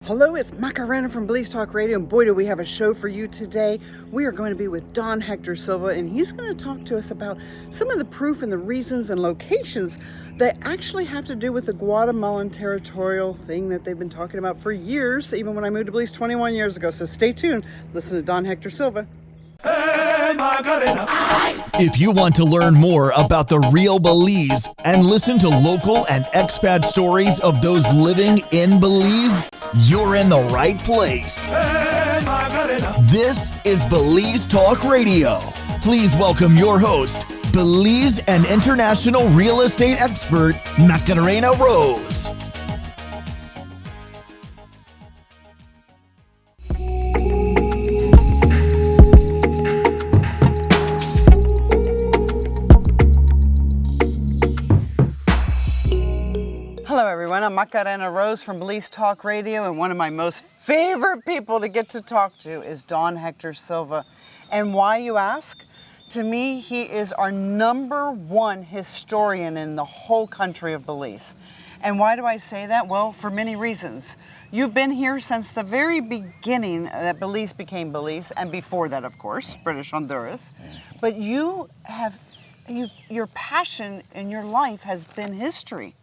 Hello, it's Macarena from Belize Talk Radio, and boy, do we have a show for you today. We are going to be with Don Hector Silva, and he's going to talk to us about some of the proof and the reasons and locations that actually have to do with the Guatemalan territorial thing that they've been talking about for years, even when I moved to Belize 21 years ago. So stay tuned. Listen to Don Hector Silva. If you want to learn more about the real Belize and listen to local and expat stories of those living in Belize, you're in the right place. This is Belize Talk Radio. Please welcome your host, Belize and international real estate expert, Macarena Rose. Hello everyone, I'm Macarena Rose from Belize Talk Radio, and one of my most favorite people to get to talk to is Don Hector Silva. And why, you ask? To me, he is our #1 historian in the whole country of Belize. And why do I say that? Well, for many reasons. You've been here since the very beginning that Belize became Belize, and before that, of course, British Honduras. But your passion in your life has been history.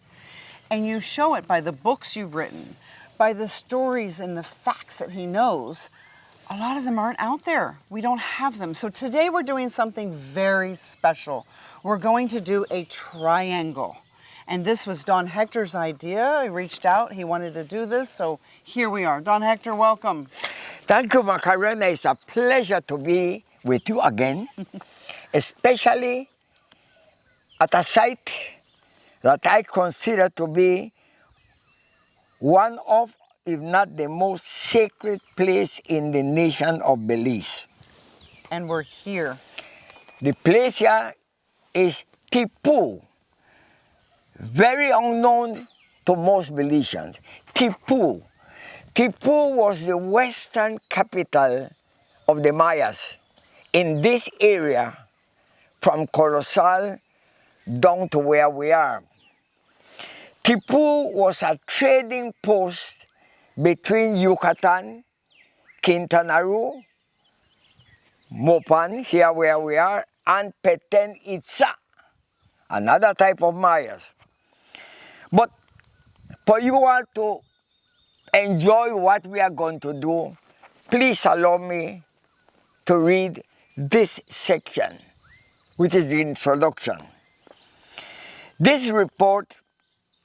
And you show it by the books you've written, by the stories and the facts that he knows. A lot of them aren't out there. We don't have them. So today we're doing something very special. We're going to do a triangle. And this was Don Hector's idea. He reached out, he wanted to do this, so here we are. Don Hector, welcome. Thank you, Macarena. It's a pleasure to be with you again, especially at a site that I consider to be one of, if not the most sacred place in the nation of Belize. And we're here. The place here is Tipu, very unknown to most Belizeans. Tipu. Tipu was the western capital of the Mayas in this area, from Colosal down to where we are. Tipu was a trading post between Yucatan, Quintana Roo, Mopan, here where we are, and Petén Itzá, another type of Mayas. But for you all to enjoy what we are going to do, please allow me to read this section, which is the introduction. This report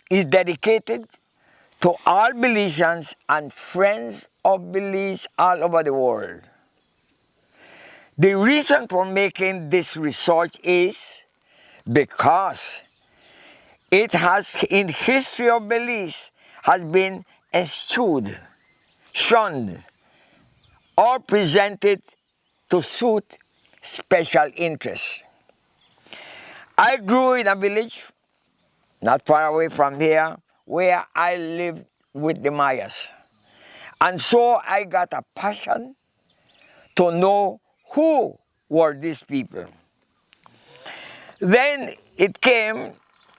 is dedicated to all Belizeans and friends of Belize all over the world. The reason for making this research is because it has, in history of Belize, has been eschewed, shunned, or presented to suit special interests. I grew in a village not far away from here, where I lived with the Mayas. And so I got a passion to know who were these people. Then it came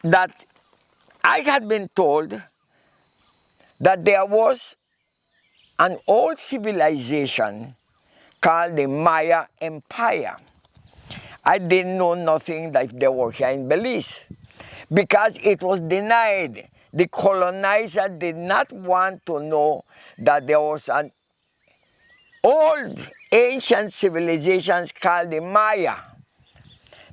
that I had been told that there was an old civilization called the Maya Empire. I didn't know nothing that they were here in Belize, because it was denied. The colonizer did not want to know that there was an old ancient civilizations called the Maya.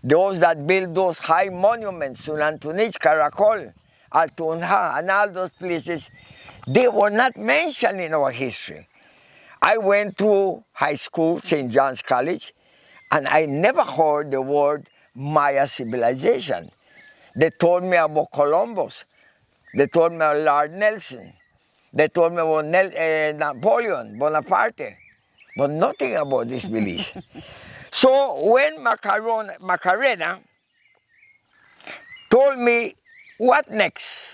Those that built those high monuments, Sunantunich, Caracol, Altunja, and all those places, they were not mentioned in our history. I went through high school, St. John's College, and I never heard the word Maya civilization. They told me about Columbus. They told me about Lord Nelson. They told me about Napoleon Bonaparte, but nothing about this Belize. So when Macarena told me, what next?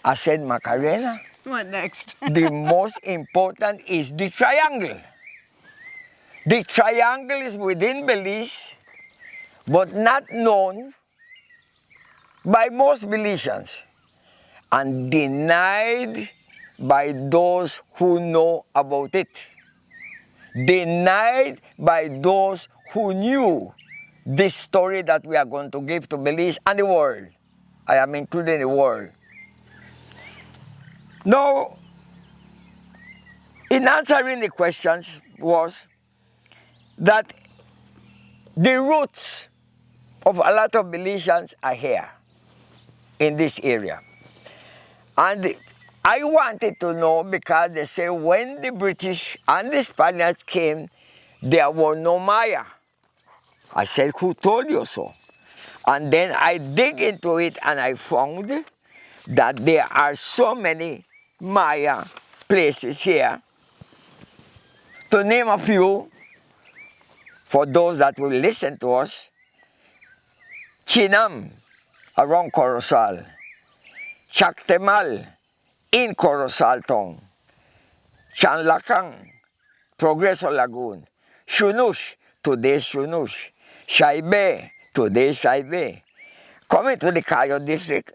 I said, Macarena, What next? the most important is the triangle. The triangle is within Belize, but not known by most Belizeans, and denied by those who know about it. Denied by those who knew this story that we are going to give to Belize and the world. I am including the world. Now, in answering the questions was that the roots of a lot of Belizeans are here in this area. And I wanted to know because they say when the British and the Spaniards came, there were no Maya. I said, who told you so? And then I dig into it and I found that there are so many Maya places here. To name a few, for those that will listen to us, Chinam, around Corozal, Chactemal, in Corozal Town, Chanlacang, Progreso Lagoon, Shunush, today's Shunush, Shaibe, today's Shaibe. Coming to the Caye district,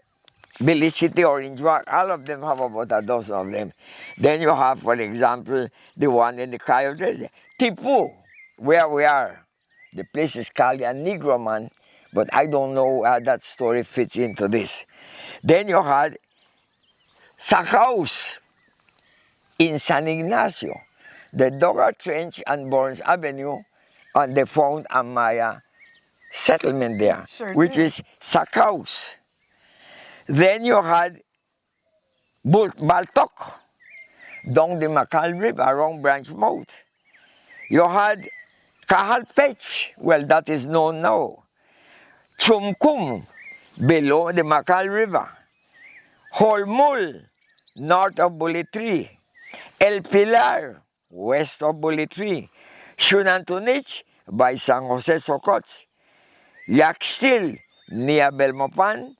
Belize City, Orange Rock, all of them have about a dozen of them. Then you have, for example, the one in the Caye district, Tipu, where we are. The place is called a Negro man, but I don't know how that story fits into this. Then you had Sacaus in San Ignacio, the Dogger Trench and Burns Avenue, and they found a Maya settlement there, Sure which did. is Sacaus. Then you had Baltok, down the Macal River, around Branch Mouth. You had Kahalpech, well, that is known now. Chumkum, below the Macal River. Holmul, north of Bully Tree. El Pilar, west of Bully Tree. Shunantunich, by San Jose Socots. Yaxtil, near Belmopan.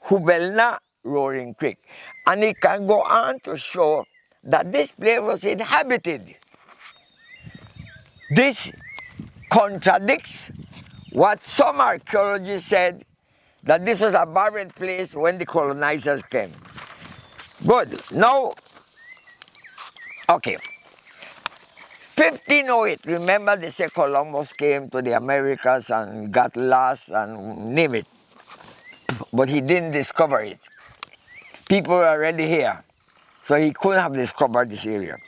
Hubelna, Roaring Creek. And it can go on to show that this place was inhabited. This contradicts what some archaeologists said, that this was a barren place when the colonizers came. Good. Now, okay. 1508, remember they say Columbus came to the Americas and got lost and name it. But he didn't discover it. People were already here, so he couldn't have discovered this area.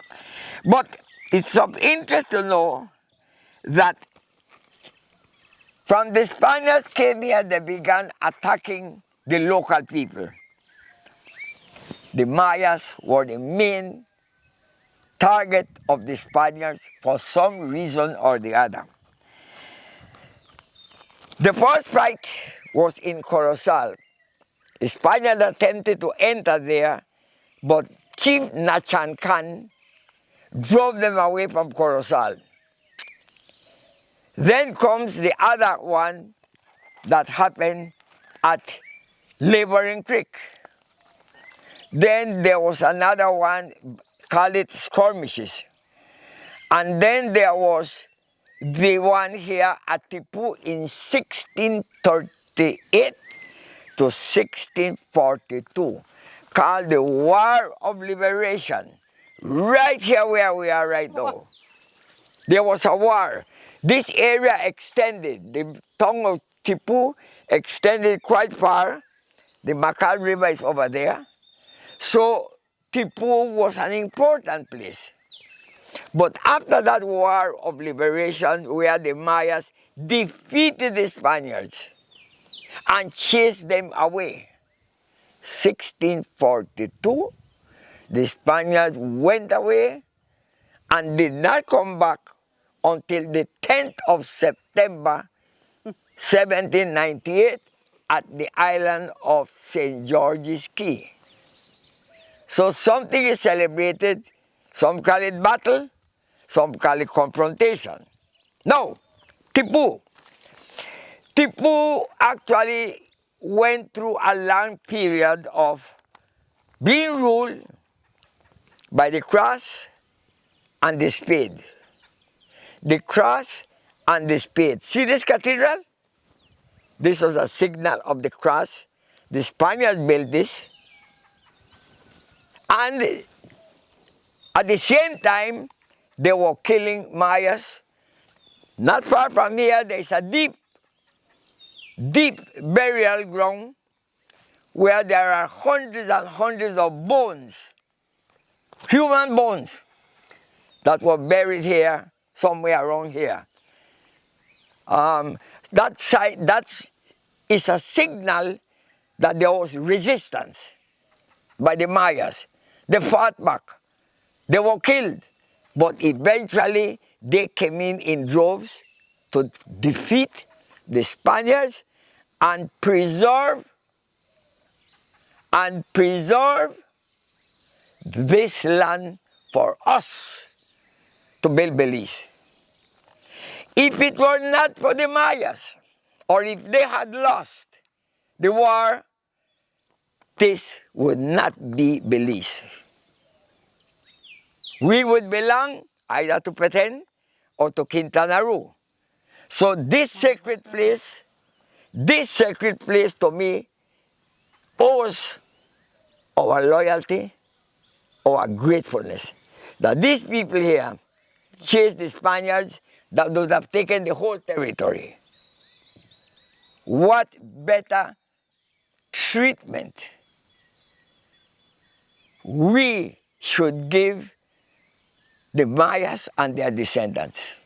But it's of interest to know that from the Spaniards came here, they began attacking the local people. The Mayas were the main target of the Spaniards for some reason or the other. The first fight was in Corozal. The Spaniards attempted to enter there, but Chief Nachan Khan drove them away from Corozal. Then comes the other one that happened at Laboring Creek. Then there was another one, called it skirmishes. And then there was the one here at Tipu in 1638 to 1642, called the War of Liberation, right here where we are right now. There was a war. This area extended, the tongue of Tipu extended quite far. The Macal River is over there. So Tipu was an important place. But after that War of Liberation, where the Mayas defeated the Spaniards and chased them away, 1642, the Spaniards went away and did not come back until the 10th of September, 1798, at the island of St. George's Caye. So something is celebrated, some call it battle, some call it confrontation. Now, Tipu. Tipu actually went through a long period of being ruled by the cross and the spade. The cross and the spade. See this cathedral? This was a signal of the cross. The Spaniards built this. And At the same time, they were killing Mayas. Not far from here, there's a deep burial ground where there are hundreds and hundreds of bones, human bones, that were buried here, somewhere around here. That is a signal that there was resistance by the Mayas. They fought back. They were killed. But eventually, they came in droves to defeat the Spaniards and preserve this land for us to build Belize. If it were not for the Mayas, or if they had lost the war, this would not be Belize. We would belong either to Petén or to Quintana Roo. So this sacred place to me owes our loyalty, our gratefulness. That these people here chased the Spaniards that would have taken the whole territory. What better treatment we should give the Mayas and their descendants.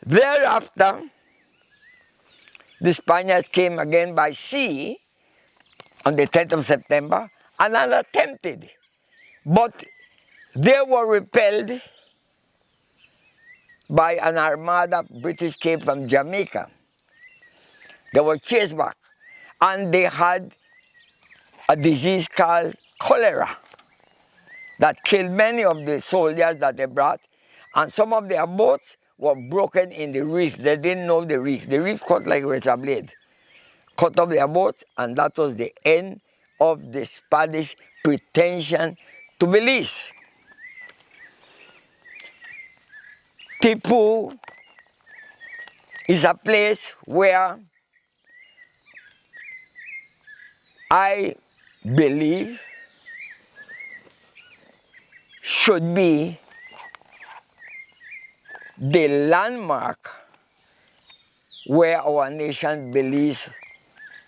Thereafter, the Spaniards came again by sea on the 10th of September and attempted, but they were repelled by an armada British came from Jamaica. They were chased back, and they had a disease called cholera that killed many of the soldiers that they brought, and some of their boats were broken in the reef. They didn't know the reef. The reef cut like a razor blade, cut up their boats, and that was the end of the Spanish pretension to Belize. Tipu is a place where I believe should be the landmark where our nation Belize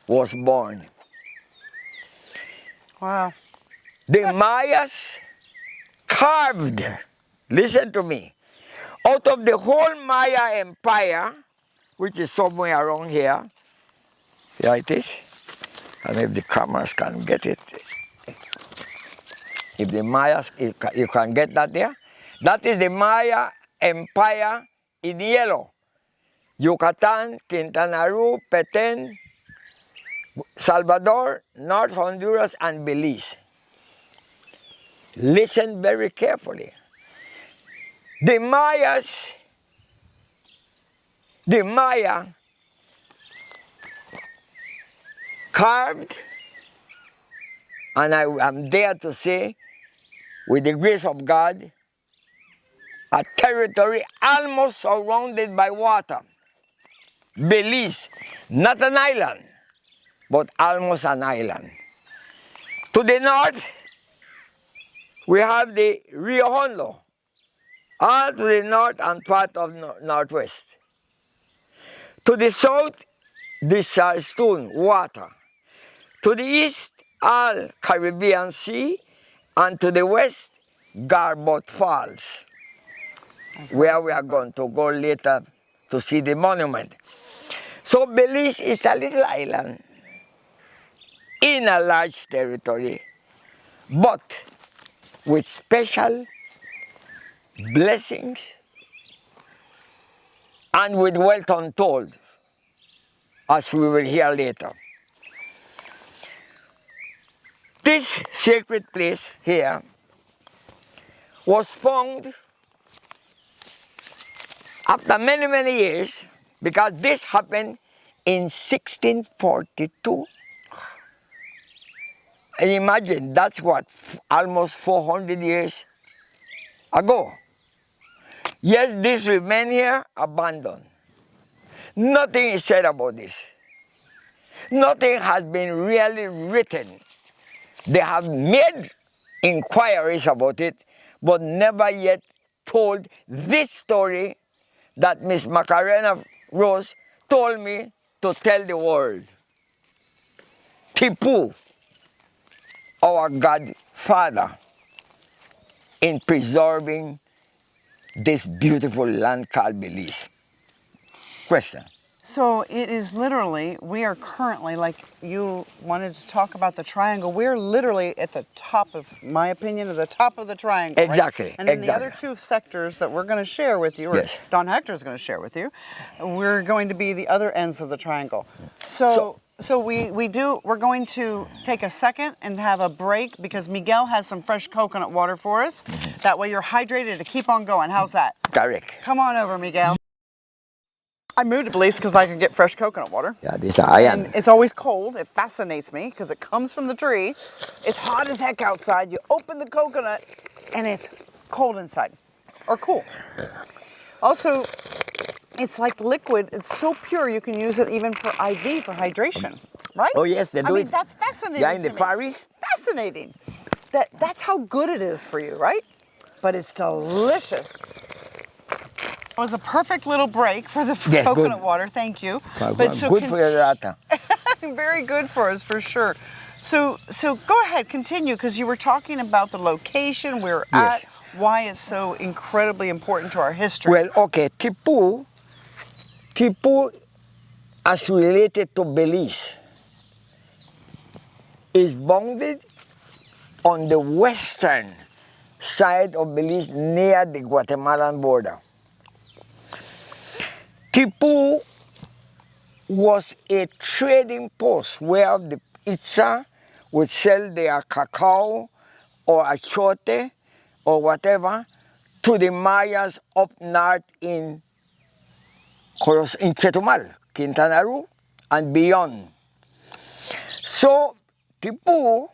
was born. Wow. The Mayas carved, listen to me, out of the whole Maya empire, which is somewhere around here, here it is, and if the cameras can get it, if the Mayas, you can get that there, that is the Maya empire in yellow. Yucatan, Quintana Roo, Petén, Salvador, North Honduras, and Belize. Listen very carefully. The Maya carved, and I am there to say, with the grace of God, a territory almost surrounded by water. Belize, not an island, but almost an island. To the north, we have the Rio Hondo, all to the north and part of northwest. To the south, the Salstone, water. To the east, all Caribbean Sea, and to the west, Garbot Falls, where we are going to go later to see the monument. So Belize is a little island in a large territory, but with special blessings and with wealth untold, as we will hear later. This sacred place here was found after many, many years, because this happened in 1642. And imagine, that's what, almost 400 years ago. Yes, this remained here abandoned. Nothing is said about this. Nothing has been really written. They have made inquiries about it, but never yet told this story that Miss Macarena Rose told me to tell the world. Tipu, our Godfather, in preserving this beautiful land called Belize. Question. So it is literally, we are currently, like you wanted to talk about the triangle, we're literally at the top of, my opinion, at the top of the triangle. Exactly. Right? And then exactly. the other two sectors that we're going to share with you, or Yes. Don Hector is going to share with you, we're going to be the other ends of the triangle. So we're going to take a second and have a break because Miguel has some fresh coconut water for us. That way you're hydrated to keep on going. How's that? Correct. Come on over, Miguel. I moved to Belize because I can get fresh coconut water. Yeah, this is iron. And it's always cold. It fascinates me because it comes from the tree. It's hot as heck outside. You open the coconut and it's cold inside or cool. Also, it's like liquid. It's so pure you can use it even for IV, for hydration, right? Oh yes, they do I mean, it. that's fascinating. Yeah, in the to me. Far East. Fascinating. That's how good it is for you, right? But it's delicious. It was a perfect little break for the Yes, coconut good. water. Thank you. Good for your data. Very good for us, for sure. So go ahead, continue, because you were talking about the location we're Yes. at, why it's so incredibly important to our history. Well, okay, Tipu, as related to Belize, is bounded on the western side of Belize near the Guatemalan border. Tipu was a trading post where the Itza would sell their cacao or achote or whatever to the Mayas up north in Chetumal, Quintana Roo, and beyond. So Tipu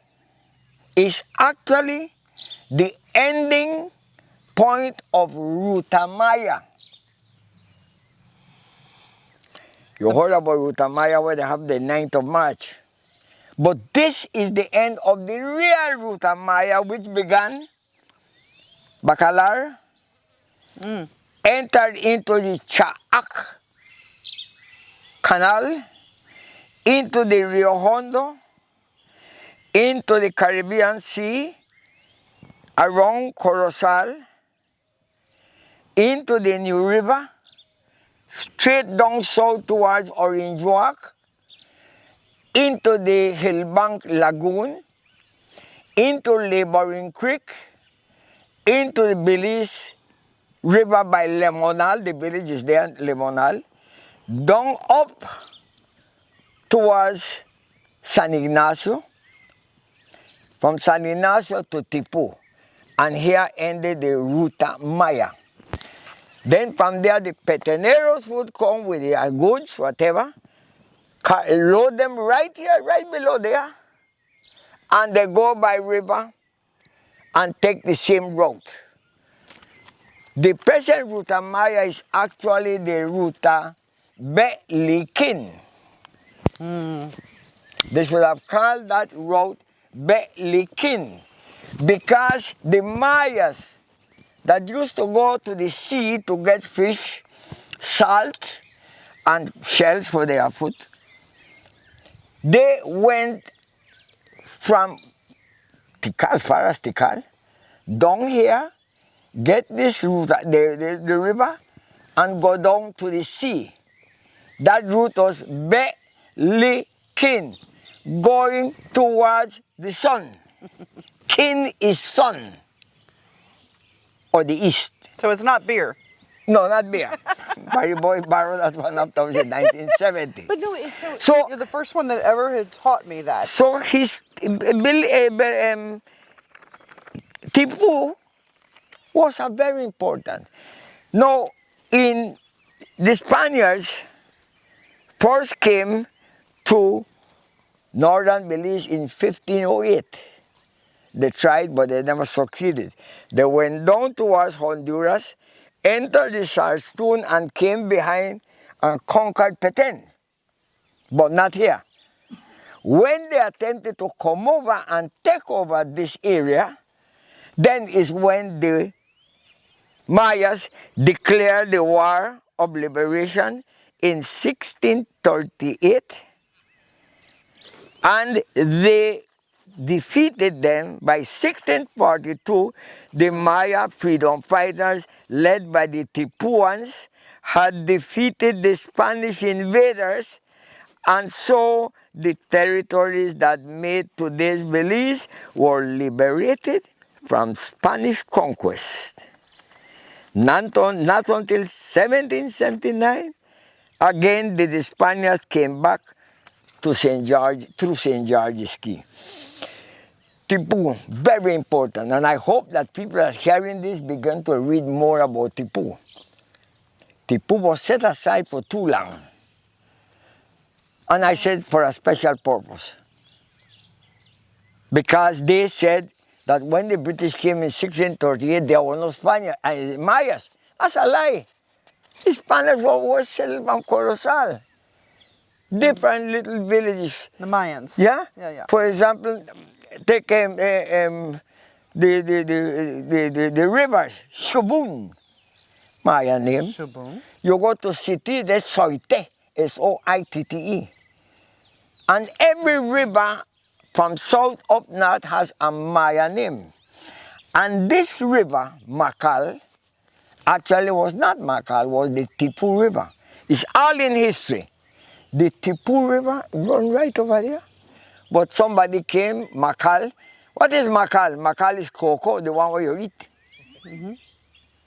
is actually the ending point of Ruta Maya. You heard about Ruta Maya where they have the 9th of March. But this is the end of the real Ruta Maya, which began Bacalar, entered into the Chaak Canal, into the Rio Hondo, into the Caribbean Sea, around Corozal, into the New River, straight down south towards Orange Walk, into the Hillbank Lagoon, into Laboring Creek, into the Belize River by Lemonal, the village is there, Lemonal, down up towards San Ignacio, from San Ignacio to Tipu, and here ended the Ruta Maya. Then from there the peteneros would come with their goods, whatever, load them right here, right below there, and they go by river and take the same route. The present Ruta Maya is actually the Ruta Belikin. They should have called that route Belikin because the Mayas that used to go to the sea to get fish, salt, and shells for their food, they went from Tikal, as far as Tikal, down here, get this route, the river, and go down to the sea. That route was Belikin, going towards the sun. Kin is sun, or the east. So it's not beer. No, not beer. Barry Boy borrowed that one up to 1970. But no, so you're the first one that ever had taught me that. So his Tipu was a very important. Now, in the Spaniards first came to northern Belize in 1508. They tried, but they never succeeded. They went down towards Honduras, entered the Sarstoon, and came behind and conquered Petén, but not here. When they attempted to come over and take over this area, Then is when the Mayas declared the War of Liberation in 1638, and they defeated them by 1642. The Maya freedom fighters, led by the Tipuans, had defeated the Spanish invaders, and so the territories that made today's Belize were liberated from Spanish conquest. Not until 1779, again the Spaniards came back to St. George, through St. George's Caye. Tipu, very important, and I hope that people are hearing this begin to read more about Tipu. Tipu was set aside for too long, and I said for a special purpose. Because they said that when the British came in 1638, there were no Spaniards and Mayas. That's a lie. The Spaniards were settled from Corozal. Different little villages. The Mayans. Yeah? Yeah, yeah. For example, take the rivers, Shubun, Maya name. Shubun. You go to city, there's Soite, S-O-I-T-T-E. And every river from south up north has a Maya name. And this river, Makal, actually was not Makal, was the Tipu River. It's all in history. The Tipu River runs right over there. But somebody came, Makal. What is Makal? Makal is cocoa, the one where you eat. Mm-hmm.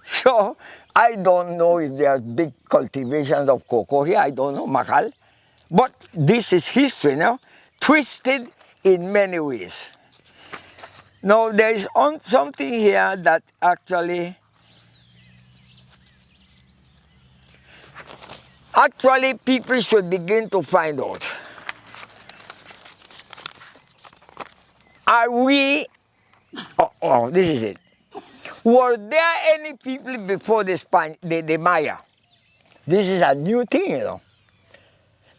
So, I don't know if there are big cultivations of cocoa here. I don't know, Makal. But this is history now, twisted in many ways. Now, there is something here that actually people should begin to find out. Are we, this is it. Were there any people before the Maya? This is a new thing, you know.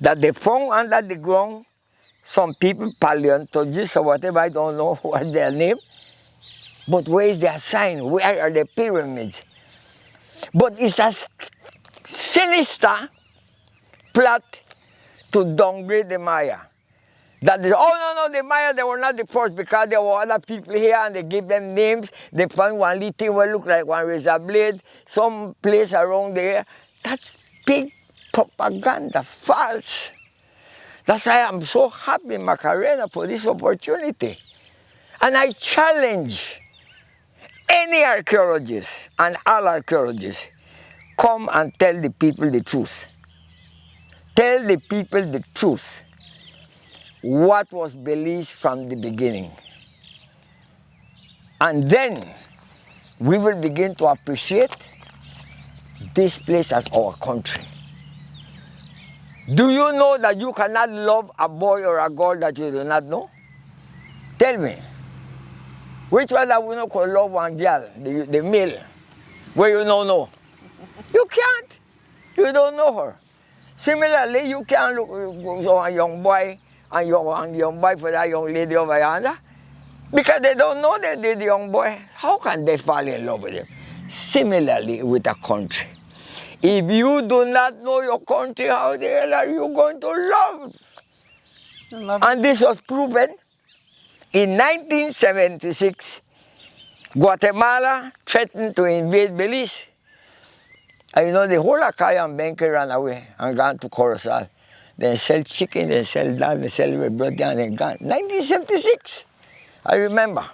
That they found under the ground some people, paleontologists or whatever, I don't know what their name. But where is their sign? Where are the pyramids? But it's a sinister plot to downgrade the Maya. That is, no, the Maya, they were not the first because there were other people here and they gave them names. They found one little thing that looked like one razor blade, some place around there. That's big propaganda, false. That's why I'm so happy, Macarena, for this opportunity. And I challenge any archaeologist and all archaeologists, come and tell the people the truth. Tell the people the truth. What was Belize from the beginning. And then we will begin to appreciate this place as our country. Do you know that you cannot love a boy or a girl that you do not know? Tell me. Which one that we know could love one girl, the male, where you don't know? You can't. You don't know her. Similarly, you can't look at a young boy and young boy for that young lady over yonder because they don't know the young boy. How can they fall in love with him? Similarly with a country. If you do not know your country, how the hell are you going to love? And this was proven in 1976. Guatemala threatened to invade Belize. And you know, the whole of Caye and Benke ran away and gone to Corozal. They sell chicken, they sell that, they sell blood and they gone. 1976, I remember.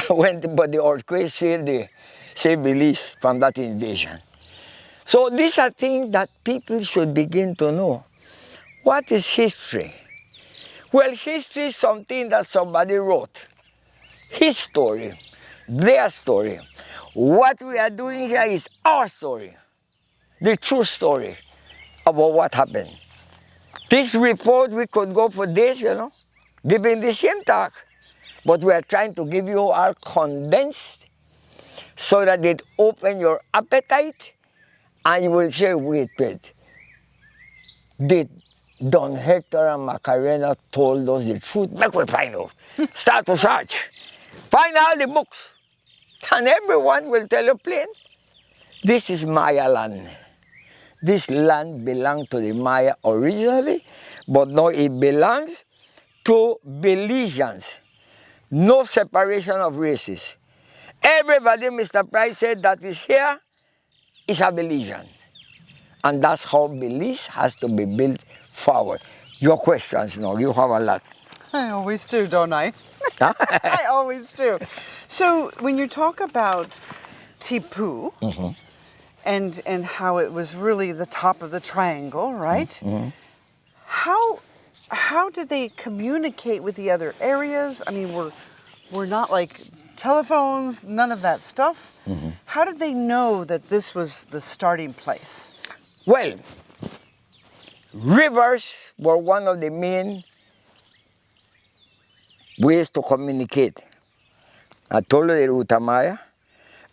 But the earthquake saved Belize from that invasion. So these are things that people should begin to know. What is history? Well, history is something that somebody wrote. His story, their story. What we are doing here is our story, the true story about what happened. This report, we could go for days, you know, giving the same talk. But we are trying to give you all condensed so that it open your appetite and you will say, wait, did Don Hector and Macarena told us the truth? Make we find out. Start to search. Find all the books. And everyone will tell you plain, this is Maya land. This land belonged to the Maya originally, but now it belongs to Belizeans. No separation of races. Everybody, Mr. Price said, that is here is a Belizean. And that's how Belize has to be built forward. Your questions now, you have a lot. I always do, don't I? Huh? I always do. So when you talk about Tipu and how it was really the top of the triangle, right? How did they communicate with the other areas? I mean, we're not like telephones, none of that stuff. How did they know that this was the starting place? Well, rivers were one of the main ways to communicate. I told you the Ruta Maya.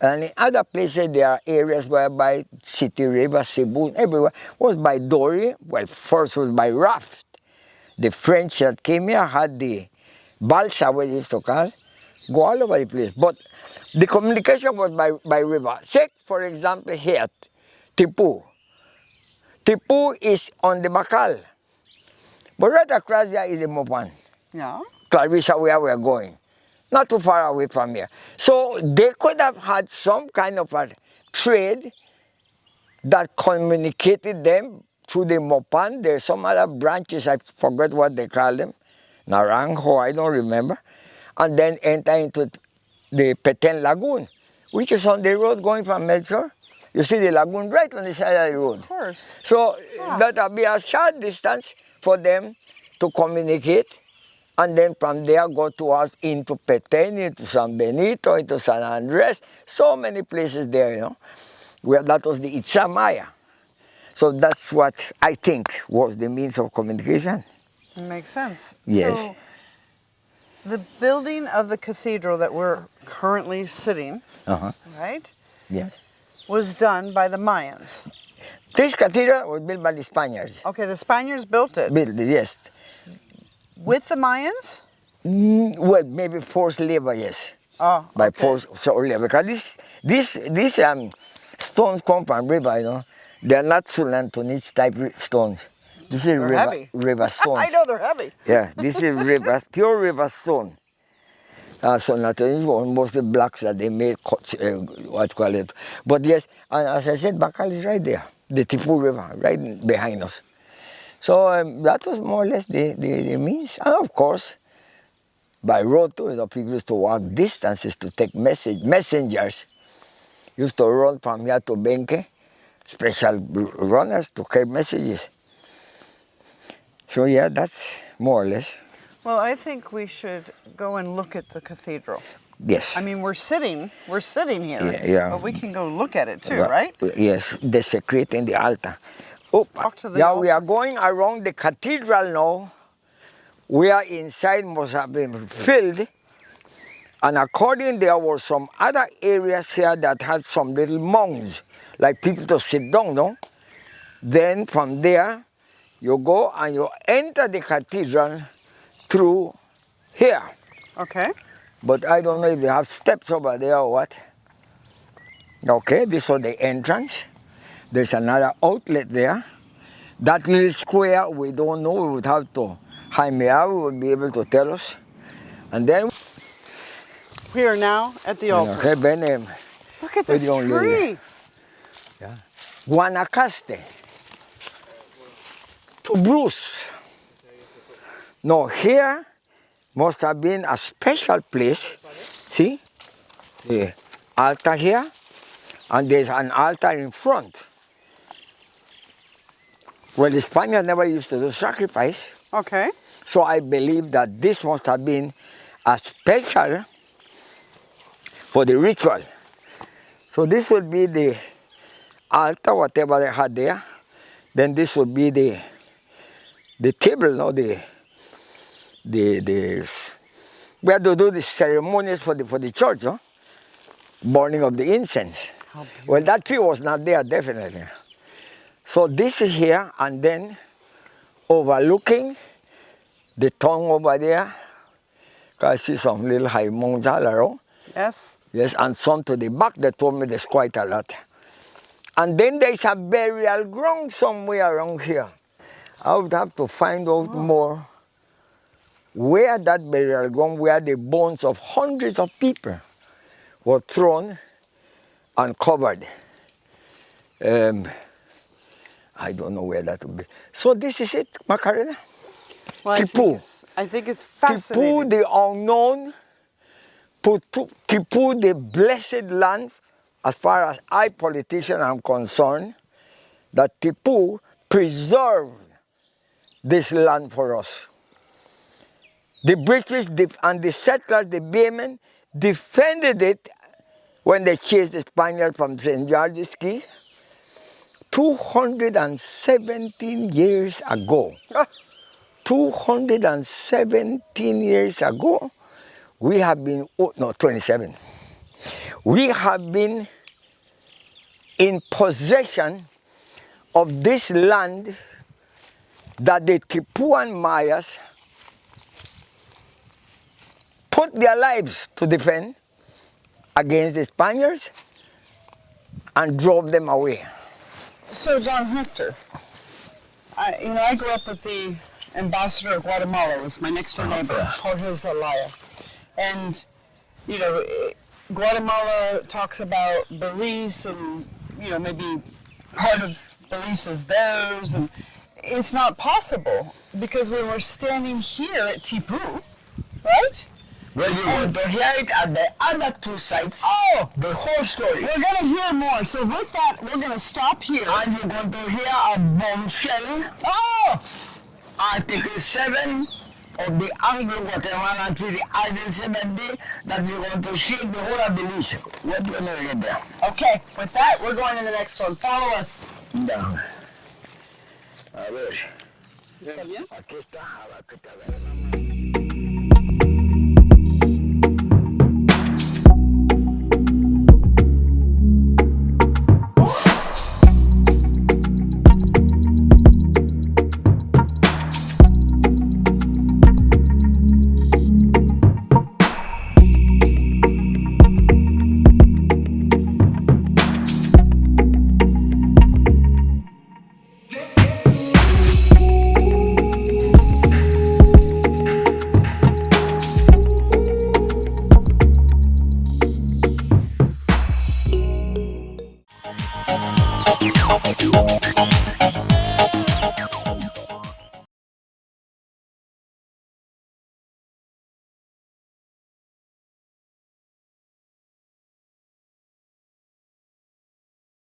And in other places, there are areas whereby City River, Cebu, everywhere was by dory. Well, first was by raft. The French that came here had the balsa, what they used to call, go all over the place. But the communication was by river. Take, for example, here, Tipu. Tipu is on the Bakal. But right across there is the Mopan. Yeah. Clarissa, where we are going. Not too far away from here. So they could have had some kind of a trade that communicated them through the Mopan. There's some other branches, I forgot what they call them. Naranjo, I don't remember. And then enter into the Petén Lagoon, which is on the road going from Melchor. You see the lagoon right on the side of the road. Of course. So that will be a short distance for them to communicate. And then from there go to us into Petén, into San Benito, into San Andres. So many places there, you know, where that was the Itza Maya. So that's what I think was the means of communication. It makes sense. Yes. So the building of the cathedral that we're currently sitting, right, Yes. was done by the Mayans. This cathedral was built by the Spaniards. Okay, the Spaniards built it. Built it, yes. With the Mayans? Well, maybe forced labor, yes. Oh, By okay. forced labor. Because these stones come from river, you know. They're not Sulantonich type stones. This is heavy. river stones. I know they're heavy. Yeah, this is pure river stone. So Latonich were mostly blocks that they made, what call it. But yes, and as I said, Bakal is right there. The Tipu River, right behind us. So that was more or less the means. And of course, by road too, you know, people used to walk distances to take messengers. Used to run from here to Benque, special runners to carry messages. So yeah, that's more or less. Well, I think we should go and look at the cathedral. Yes. I mean, we're sitting here, Yeah. but we can go look at it too, right? Yes, the secret in the altar. Oh, Talk to the yeah, altar. we are going around the cathedral now. We are inside, must have been filled. And according, there were some other areas here that had some little mounds, like people to sit down, no? Then from there, you go and you enter the cathedral through here. Okay. But I don't know if they have steps over there or what. Okay, this was the entrance. There's another outlet there. That little square, we don't know. We would have to, Jaime would be able to tell us. And then We are now at the altar. okay, Ben, Look at with this the young lady. tree. Yeah. Guanacaste. To Bruce. Now here must have been a special place. See? The altar here. And there's an altar in front. Well, the Spaniards never used to do sacrifice. Okay. So I believe that this must have been a special for the ritual. So this would be the altar, whatever they had there. Then this would be the table, no? We had to do the ceremonies for the church, no? Burning of the incense. Well, that tree was not there, definitely. So this is here, and then overlooking the tongue over there, I see some little high mounds all around. Yes. Yes, and some to the back. They told me there's quite a lot. And then there's a burial ground somewhere around here. I would have to find out more where that burial ground, where the bones of hundreds of people were thrown and covered. I don't know where that would be. So this is it, Macarena. Well, Tipu. I think it's fascinating. Tipu, the unknown. Tipu, the blessed land. As far as I, politician, am concerned, that Tipu preserved this land for us. The British and the settlers, the Baymen, defended it when they chased the Spaniards from St. George's Caye 217 years ago. 217 years ago, we have been, 27. We have been in possession of this land that the Tipu and Mayas put their lives to defend against the Spaniards and drove them away. So, John Hector, I grew up with the ambassador of Guatemala, was my next door neighbor, Jorge Zelaya. And, Guatemala talks about Belize and, maybe part of Belize is theirs. And it's not possible because when we're standing here at Tipu, right? Well, you want to hear it at the other two sites. Oh! The whole story. We're going to hear more. So with that, we're going to stop here. And you're going to hear a bombshell. Oh! Article 7 of the Anglo-Guatemalan Treaty, Article 70, that you're going to shake the whole of Belize. What do you know get there? Okay, with that, we're going to the next one. Follow us. Down. A ver. ¿Está bien? Aquí está. Aquí está. You